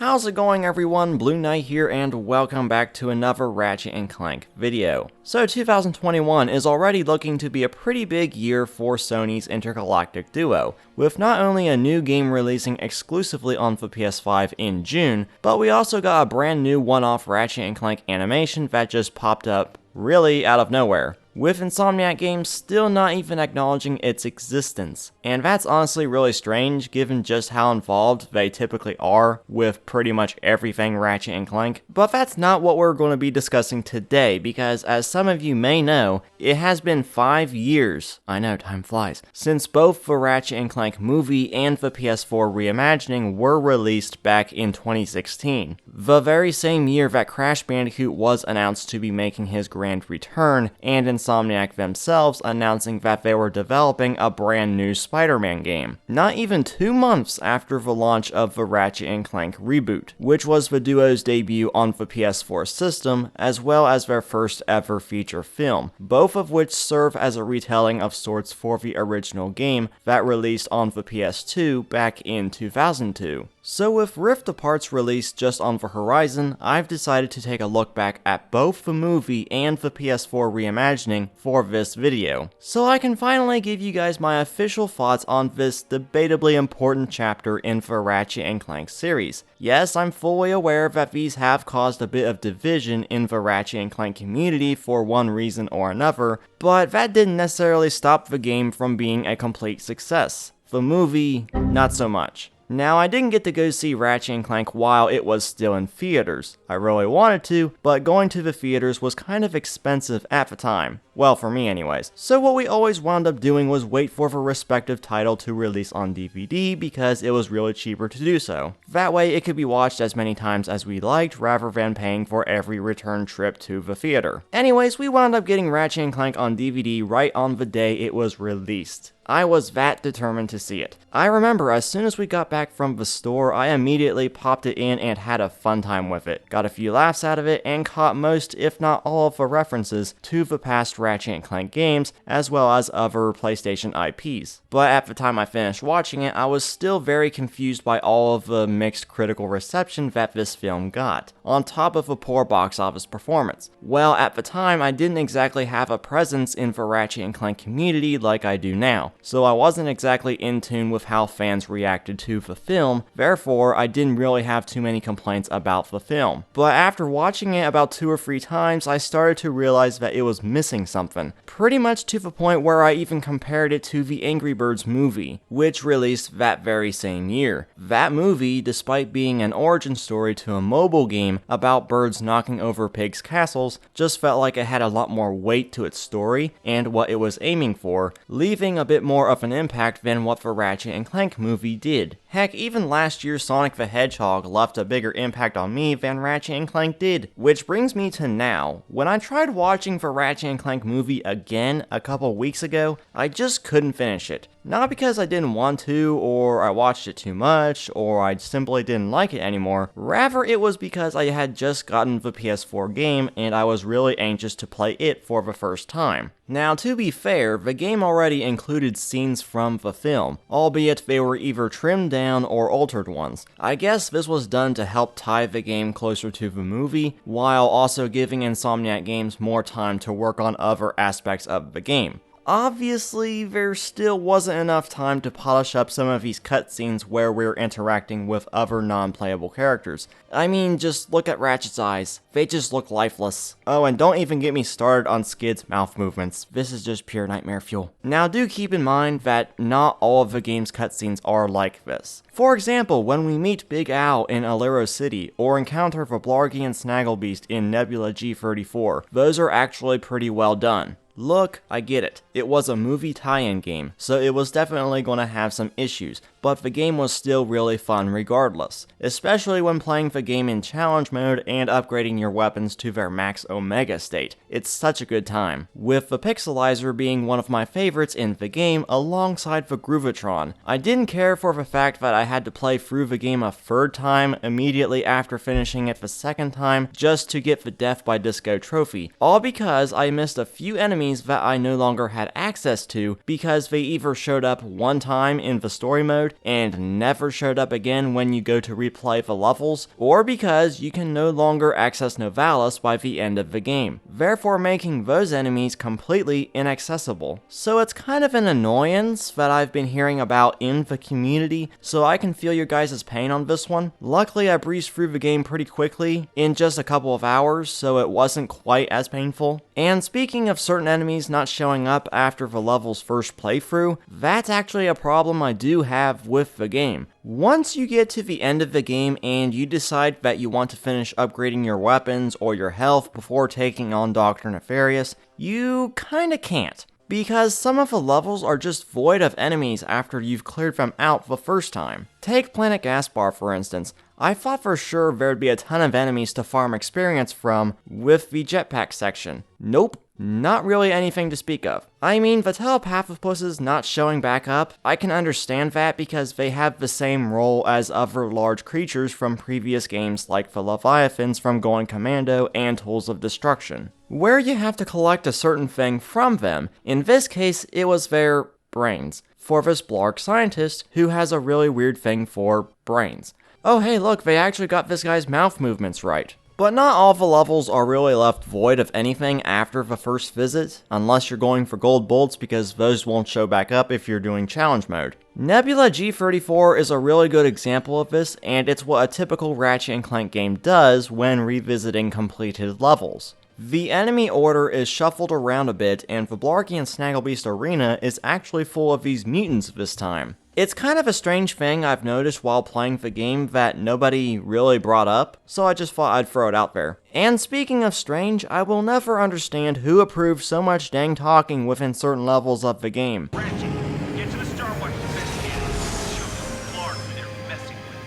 How's it going everyone, Blueknight here and welcome back to another Ratchet & Clank video. So 2021 is already looking to be a pretty big year for Sony's intergalactic duo, with not only a new game releasing exclusively on the PS5 in June, but we also got a brand new one-off Ratchet & Clank animation that just popped up really out of nowhere, with Insomniac Games still not even acknowledging its existence. And that's honestly really strange given just how involved they typically are with pretty much everything Ratchet & Clank. But that's not what we're going to be discussing today, because as some of you may know, it has been 5 years, I know time flies, since both the Ratchet & Clank movie and the PS4 reimagining were released back in 2016. The very same year that Crash Bandicoot was announced to be making his grand return, and Insomniac themselves announcing that they were developing a brand new Spider-Man game. Not even 2 months after the launch of the Ratchet & Clank Reboot, which was the duo's debut on the PS4 system, as well as their first ever feature film, both of which serve as a retelling of sorts for the original game that released on the PS2 back in 2002. So with Rift Apart's release just on the horizon, I've decided to take a look back at both the movie and the PS4 reimagining for this video, so I can finally give you guys my official thoughts on this debatably important chapter in the Ratchet & Clank series. Yes, I'm fully aware that these have caused a bit of division in the Ratchet & Clank community for one reason or another, but that didn't necessarily stop the game from being a complete success. The movie, not so much. Now, I didn't get to go see Ratchet & Clank while it was still in theaters. I really wanted to, but going to the theaters was kind of expensive at the time. Well, for me anyways. So what we always wound up doing was wait for the respective title to release on DVD because it was really cheaper to do so. That way it could be watched as many times as we liked rather than paying for every return trip to the theater. Anyways, we wound up getting Ratchet & Clank on DVD right on the day it was released. I was that determined to see it. I remember as soon as we got back from the store, I immediately popped it in and had a fun time with it. Got a few laughs out of it and caught most, if not all of the references to the past Ratchet & Clank games, as well as other PlayStation IPs. But at the time I finished watching it, I was still very confused by all of the mixed critical reception that this film got, on top of a poor box office performance. Well, at the time, I didn't exactly have a presence in the Ratchet & Clank community like I do now, so I wasn't exactly in tune with how fans reacted to the film, therefore I didn't really have too many complaints about the film. But after watching it about 2 or 3 times, I started to realize that it was missing something, pretty much to the point where I even compared it to the Angry Birds movie, which released that very same year. That movie, despite being an origin story to a mobile game about birds knocking over pigs' castles, just felt like it had a lot more weight to its story and what it was aiming for, leaving a bit more of an impact than what the Ratchet & Clank movie did. Heck, even last year's Sonic the Hedgehog left a bigger impact on me than Ratchet & Clank did. Which brings me to now. When I tried watching the Ratchet & Clank movie again a couple weeks ago, I just couldn't finish it. Not because I didn't want to, or I watched it too much, or I simply didn't like it anymore. Rather, it was because I had just gotten the PS4 game and I was really anxious to play it for the first time. Now, to be fair, the game already included scenes from the film, albeit they were either trimmed down or altered ones. I guess this was done to help tie the game closer to the movie, while also giving Insomniac Games more time to work on other aspects of the game. Obviously, there still wasn't enough time to polish up some of these cutscenes where we're interacting with other non-playable characters. I mean, just look at Ratchet's eyes. They just look lifeless. Oh, and don't even get me started on Skid's mouth movements. This is just pure nightmare fuel. Now, do keep in mind that not all of the game's cutscenes are like this. For example, when we meet Big Al in Alero City, or encounter the Blargy and Snagglebeast in Nebula G34, those are actually pretty well done. Look, I get it. It was a movie tie-in game, so it was definitely going to have some issues, but the game was still really fun regardless, especially when playing the game in challenge mode and upgrading your weapons to their max omega state. It's such a good time, with the pixelizer being one of my favorites in the game alongside the Groovatron. I didn't care for the fact that I had to play through the game a 3rd time immediately after finishing it the 2nd time just to get the Death by Disco trophy, all because I missed a few enemies that I no longer had access to because they either showed up one time in the story mode mode and never showed up again when you go to replay the levels, or because you can no longer access Novalis by the end of the game, therefore making those enemies completely inaccessible. So it's kind of an annoyance that I've been hearing about in the community, so I can feel your guys' pain on this one. Luckily I breezed through the game pretty quickly, in just a couple of hours, so it wasn't quite as painful. And speaking of certain enemies not showing up after the level's first playthrough, that's actually a problem I do have with the game. Once you get to the end of the game and you decide that you want to finish upgrading your weapons or your health before taking on Dr. Nefarious, you kinda can't, because some of the levels are just void of enemies after you've cleared them out the first time. Take Planet Gaspar for instance. I thought for sure there'd be a ton of enemies to farm experience from with the jetpack section. Nope, not really anything to speak of. I mean, the telepathopusses not showing back up, I can understand that because they have the same role as other large creatures from previous games like the Leviathans from Going Commando and Tools of Destruction, where you have to collect a certain thing from them. In this case, it was their brains, for this Blarg scientist who has a really weird thing for brains. Oh hey look, they actually got this guy's mouth movements right. But not all the levels are really left void of anything after the first visit, unless you're going for gold bolts because those won't show back up if you're doing challenge mode. Nebula G34 is a really good example of this, and it's what a typical Ratchet & Clank game does when revisiting completed levels. The enemy order is shuffled around a bit, and the Blargian Snagglebeast Arena is actually full of these mutants this time. It's kind of a strange thing I've noticed while playing the game that nobody really brought up, so I just thought I'd throw it out there. And speaking of strange, I will never understand who approved so much dang talking within certain levels of the game. Ratchet, get to the Star Watch investigator. Show them Blarg who they're messing with.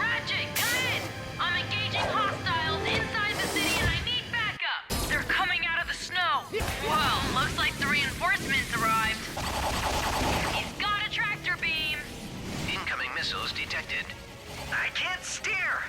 Ratchet, come in! I'm engaging hostiles inside the city and I need backup! They're coming out of the snow! Whoa, looks like the reinforcements arrived. He's got a tractor beam! Incoming missiles detected. I can't steer!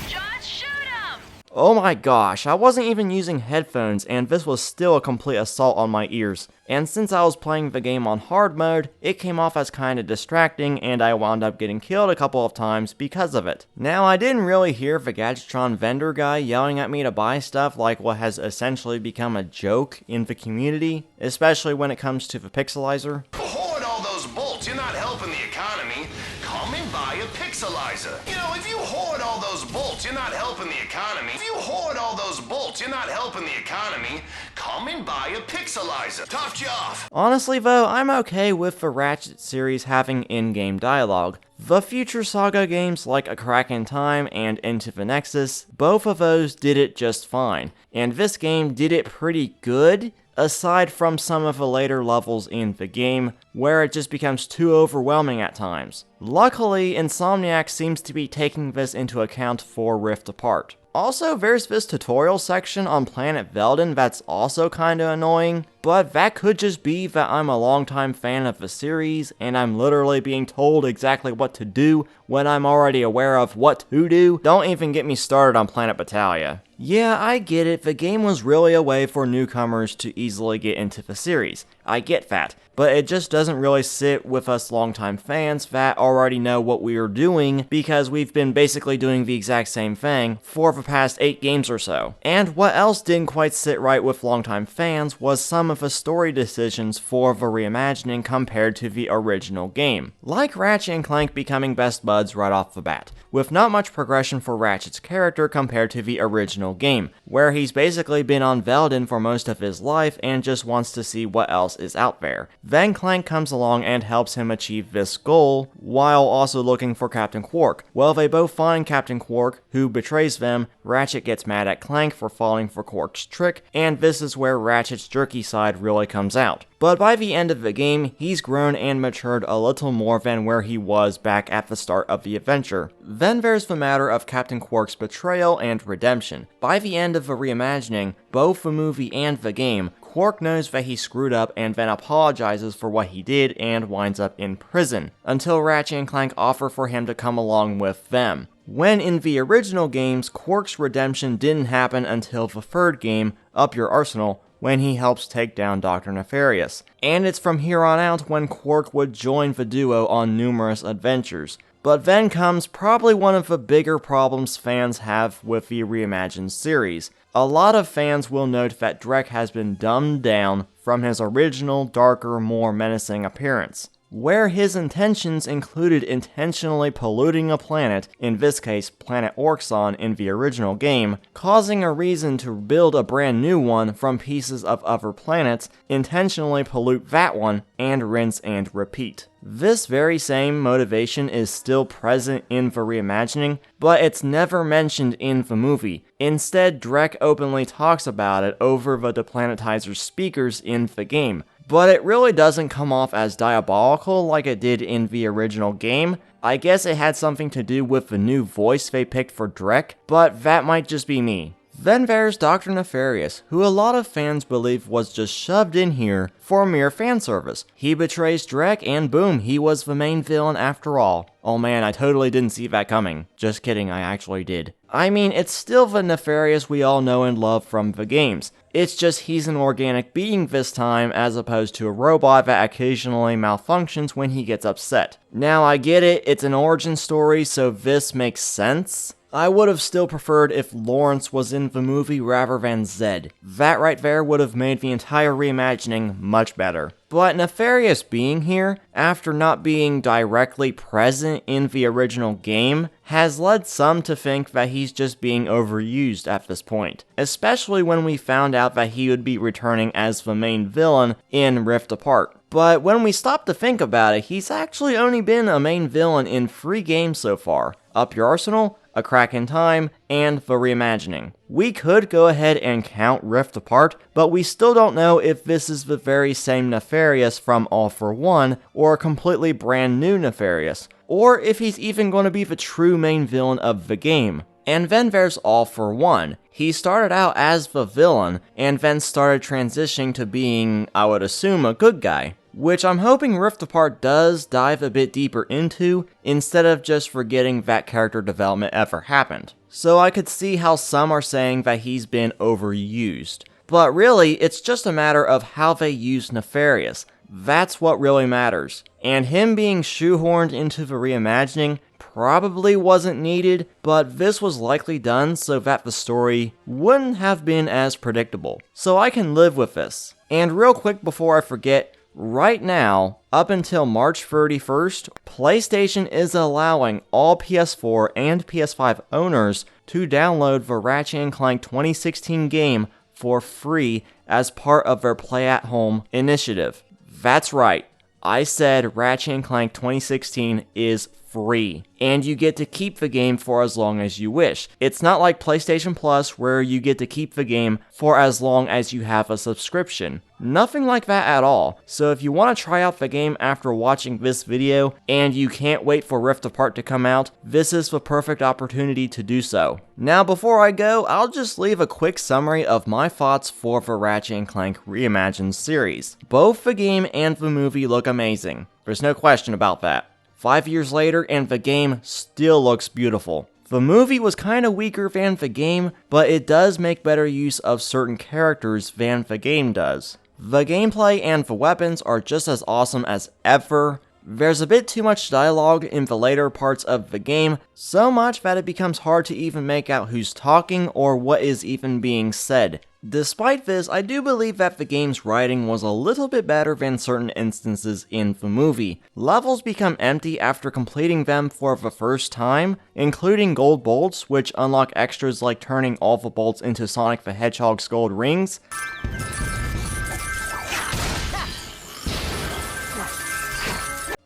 Just shoot him! Oh my gosh, I wasn't even using headphones and this was still a complete assault on my ears. And since I was playing the game on hard mode, it came off as kinda distracting and I wound up getting killed a couple of times because of it. Now I didn't really hear the Gadgetron vendor guy yelling at me to buy stuff like what has essentially become a joke in the community, especially when it comes to the pixelizer. Hoard all those bolts, you're not helping the economy. Come and buy a pixelizer. You know, if you hoard all those bolts, you're not helping the economy. If you hoard all those bolts, you're not helping the economy. Come and buy a pixelizer. Topped you off. Honestly though, I'm okay with the Ratchet series having in-game dialogue. The future Saga games like A Crack in Time and Into the Nexus, both of those did it just fine, and this game did it pretty good, aside from some of the later levels in the game, where it just becomes too overwhelming at times. Luckily, Insomniac seems to be taking this into account for Rift Apart. Also, there's this tutorial section on Planet Veldin that's also kinda annoying, but that could just be that I'm a longtime fan of the series, and I'm literally being told exactly what to do when I'm already aware of what to do. Don't even get me started on Planet Battalia. Yeah, I get it, the game was really a way for newcomers to easily get into the series. I get that, but it just doesn't really sit with us longtime fans that already know what we are doing because we've been basically doing the exact same thing for the past 8 games or so. And what else didn't quite sit right with longtime fans was some of the story decisions for the reimagining compared to the original game. Like Ratchet and Clank becoming best buds right off the bat, with not much progression for Ratchet's character compared to the original game, where he's basically been on Veldin for most of his life and just wants to see what else is out there. Then Clank comes along and helps him achieve this goal, while also looking for Captain Quark. Well, they both find Captain Quark, who betrays them. Ratchet gets mad at Clank for falling for Quark's trick, and this is where Ratchet's jerky side really comes out. But by the end of the game, he's grown and matured a little more than where he was back at the start of the adventure. Then there's the matter of Captain Quark's betrayal and redemption. By the end of the reimagining, both the movie and the game, Quark knows that he screwed up and then apologizes for what he did and winds up in prison, until Ratchet and Clank offer for him to come along with them. When in the original games, Quark's redemption didn't happen until the third game, Up Your Arsenal, when he helps take down Dr. Nefarious. And it's from here on out when Quark would join the duo on numerous adventures. But then comes probably one of the bigger problems fans have with the reimagined series. A lot of fans will note that Drek has been dumbed down from his original, darker, more menacing appearance, where his intentions included intentionally polluting a planet, in this case planet Orxon in the original game, causing a reason to build a brand new one from pieces of other planets, intentionally pollute that one, and rinse and repeat. This very same motivation is still present in the reimagining, but it's never mentioned in the movie. Instead, Drek openly talks about it over the Deplanetizer's speakers in the game. But it really doesn't come off as diabolical like it did in the original game. I guess it had something to do with the new voice they picked for Drek, but that might just be me. Then there's Dr. Nefarious, who a lot of fans believe was just shoved in here for mere fan service. He betrays Drek and boom, he was the main villain after all. Oh man, I totally didn't see that coming. Just kidding, I actually did. I mean, it's still the Nefarious we all know and love from the games. It's just he's an organic being this time as opposed to a robot that occasionally malfunctions when he gets upset. Now I get it, it's an origin story, so this makes sense. I would have still preferred if Lawrence was in the movie rather than Zed. That right there would have made the entire reimagining much better. But Nefarious being here, after not being directly present in the original game, has led some to think that he's just being overused at this point. Especially when we found out that he would be returning as the main villain in Rift Apart. But when we stop to think about it, he's actually only been a main villain in 3 games so far. Up Your Arsenal, A Crack in Time, and the reimagining. We could go ahead and count Rift Apart, but we still don't know if this is the very same Nefarious from All for One, or a completely brand new Nefarious, or if he's even going to be the true main villain of the game. And then there's All for One. He started out as the villain, and then started transitioning to being, I would assume, a good guy. Which I'm hoping Rift Apart does dive a bit deeper into, instead of just forgetting that character development ever happened. So I could see how some are saying that he's been overused. But really, it's just a matter of how they use Nefarious. That's what really matters. And him being shoehorned into the reimagining probably wasn't needed, but this was likely done so that the story wouldn't have been as predictable. So I can live with this. And real quick before I forget, right now, up until March 31st, PlayStation is allowing all PS4 and PS5 owners to download the Ratchet Clank 2016 game for free as part of their Play at Home initiative. That's right, I said Ratchet Clank 2016 is free, and you get to keep the game for as long as you wish. It's not like PlayStation Plus where you get to keep the game for as long as you have a subscription. Nothing like that at all. So if you want to try out the game after watching this video, and you can't wait for Rift Apart to come out, this is the perfect opportunity to do so. Now before I go, I'll just leave a quick summary of my thoughts for the Ratchet & Clank Reimagined series. Both the game and the movie look amazing. There's no question about that. 5 years later, and the game still looks beautiful. The movie was kinda weaker than the game, but it does make better use of certain characters than the game does. The gameplay and the weapons are just as awesome as ever. There's a bit too much dialogue in the later parts of the game, so much that it becomes hard to even make out who's talking or what is even being said. Despite this, I do believe that the game's writing was a little bit better than certain instances in the movie. Levels become empty after completing them for the first time, including gold bolts, which unlock extras like turning all the bolts into Sonic the Hedgehog's gold rings.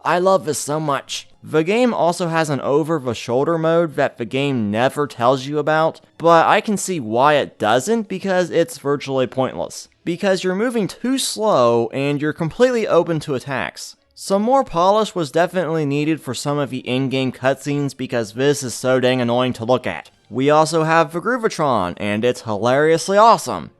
I love this so much. The game also has an over-the-shoulder mode that the game never tells you about, but I can see why it doesn't because it's virtually pointless. Because you're moving too slow and you're completely open to attacks. Some more polish was definitely needed for some of the in-game cutscenes because this is so dang annoying to look at. We also have the Groovatron, and it's hilariously awesome.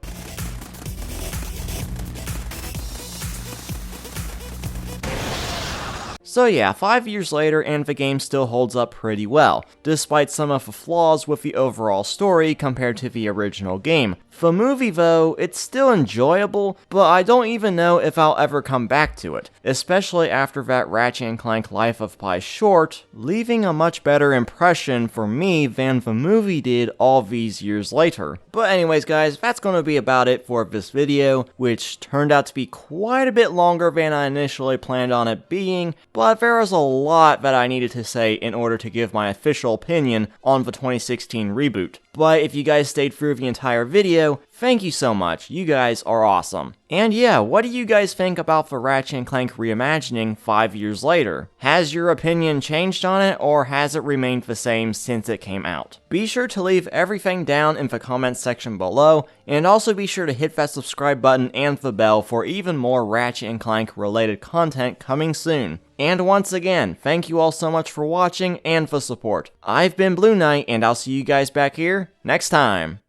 So yeah, 5 years later and the game still holds up pretty well, despite some of the flaws with the overall story compared to the original game. The movie though, it's still enjoyable, but I don't even know if I'll ever come back to it, especially after that Ratchet & Clank Life of Pi short, leaving a much better impression for me than the movie did all these years later. But anyways guys, that's gonna be about it for this video, which turned out to be quite a bit longer than I initially planned on it being, but there was a lot that I needed to say in order to give my official opinion on the 2016 reboot. But if you guys stayed through the entire video, thank you so much, you guys are awesome. And yeah, what do you guys think about the Ratchet & Clank reimagining 5 years later? Has your opinion changed on it, or has it remained the same since it came out? Be sure to leave everything down in the comments section below, and also be sure to hit that subscribe button and the bell for even more Ratchet & Clank related content coming soon. And once again, thank you all so much for watching and the support. I've been Blueknight, and I'll see you guys back here next time.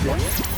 What?